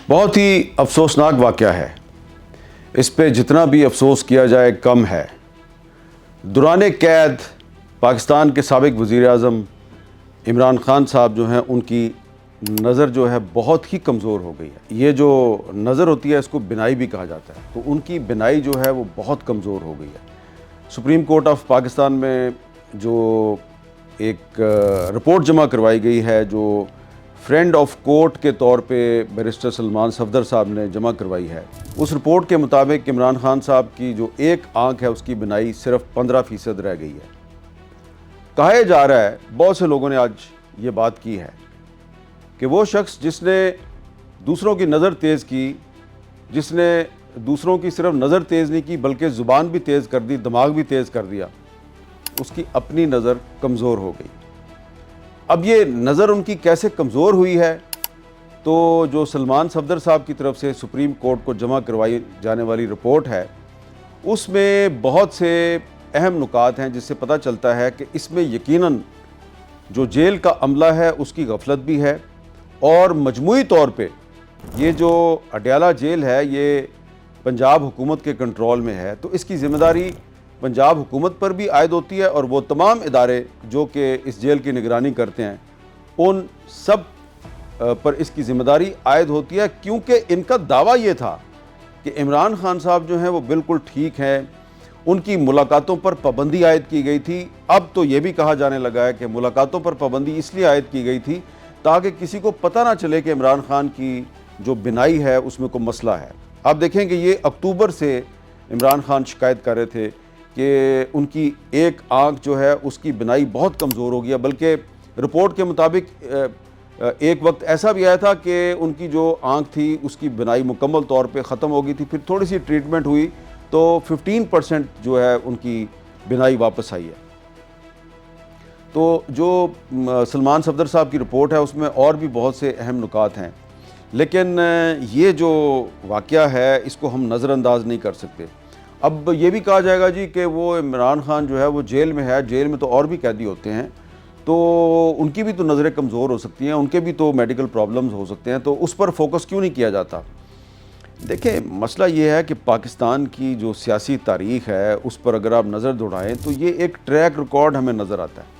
بہت ہی افسوسناک واقعہ ہے۔ اس پہ جتنا بھی افسوس کیا جائے کم ہے۔ دوران قید پاکستان کے سابق وزیر اعظم عمران خان صاحب جو ہیں، ان کی نظر جو ہے بہت ہی کمزور ہو گئی ہے۔ یہ جو نظر ہوتی ہے اس کو بینائی بھی کہا جاتا ہے، تو ان کی بینائی جو ہے وہ بہت کمزور ہو گئی ہے۔ سپریم کورٹ آف پاکستان میں جو ایک رپورٹ جمع کروائی گئی ہے، جو فرینڈ آف کورٹ کے طور پہ بیرسٹر سلمان صفدر صاحب نے جمع کروائی ہے، اس رپورٹ کے مطابق عمران خان صاحب کی جو ایک آنکھ ہے اس کی بینائی صرف 15% رہ گئی ہے۔ کہا جا رہا ہے، بہت سے لوگوں نے آج یہ بات کی ہے کہ وہ شخص جس نے دوسروں کی نظر تیز کی، جس نے دوسروں کی صرف نظر تیز نہیں کی بلکہ زبان بھی تیز کر دی، دماغ بھی تیز کر دیا، اس کی اپنی نظر کمزور ہو گئی۔ اب یہ نظر ان کی کیسے کمزور ہوئی ہے، تو جو سلمان صفدر صاحب کی طرف سے سپریم کورٹ کو جمع کروائی جانے والی رپورٹ ہے، اس میں بہت سے اہم نکات ہیں، جس سے پتہ چلتا ہے کہ اس میں یقیناً جو جیل کا عملہ ہے اس کی غفلت بھی ہے، اور مجموعی طور پہ یہ جو اڈیالہ جیل ہے یہ پنجاب حکومت کے کنٹرول میں ہے، تو اس کی ذمہ داری پنجاب حکومت پر بھی عائد ہوتی ہے، اور وہ تمام ادارے جو کہ اس جیل کی نگرانی کرتے ہیں ان سب پر اس کی ذمہ داری عائد ہوتی ہے، کیونکہ ان کا دعویٰ یہ تھا کہ عمران خان صاحب جو ہیں وہ بالکل ٹھیک ہیں، ان کی ملاقاتوں پر پابندی عائد کی گئی تھی۔ اب تو یہ بھی کہا جانے لگا ہے کہ ملاقاتوں پر پابندی اس لیے عائد کی گئی تھی تاکہ کسی کو پتہ نہ چلے کہ عمران خان کی جو بینائی ہے اس میں کوئی مسئلہ ہے۔ آپ دیکھیں کہ یہ اکتوبر سے عمران خان شکایت کر رہے تھے کہ ان کی ایک آنکھ جو ہے اس کی بینائی بہت کمزور ہو گیا، بلکہ رپورٹ کے مطابق ایک وقت ایسا بھی آیا تھا کہ ان کی جو آنکھ تھی اس کی بینائی مکمل طور پہ ختم ہو گئی تھی، پھر تھوڑی سی ٹریٹمنٹ ہوئی تو 15% جو ہے ان کی بینائی واپس آئی ہے۔ تو جو سلمان صفدر صاحب کی رپورٹ ہے اس میں اور بھی بہت سے اہم نکات ہیں، لیکن یہ جو واقعہ ہے اس کو ہم نظر انداز نہیں کر سکتے۔ اب یہ بھی کہا جائے گا جی کہ وہ عمران خان جو ہے وہ جیل میں ہے، جیل میں تو اور بھی قیدی ہوتے ہیں، تو ان کی بھی تو نظریں کمزور ہو سکتی ہیں، ان کے بھی تو میڈیکل پرابلمز ہو سکتے ہیں، تو اس پر فوکس کیوں نہیں کیا جاتا؟ دیکھیں، مسئلہ یہ ہے کہ پاکستان کی جو سیاسی تاریخ ہے اس پر اگر آپ نظر دوڑائیں تو یہ ایک ٹریک ریکارڈ ہمیں نظر آتا ہے۔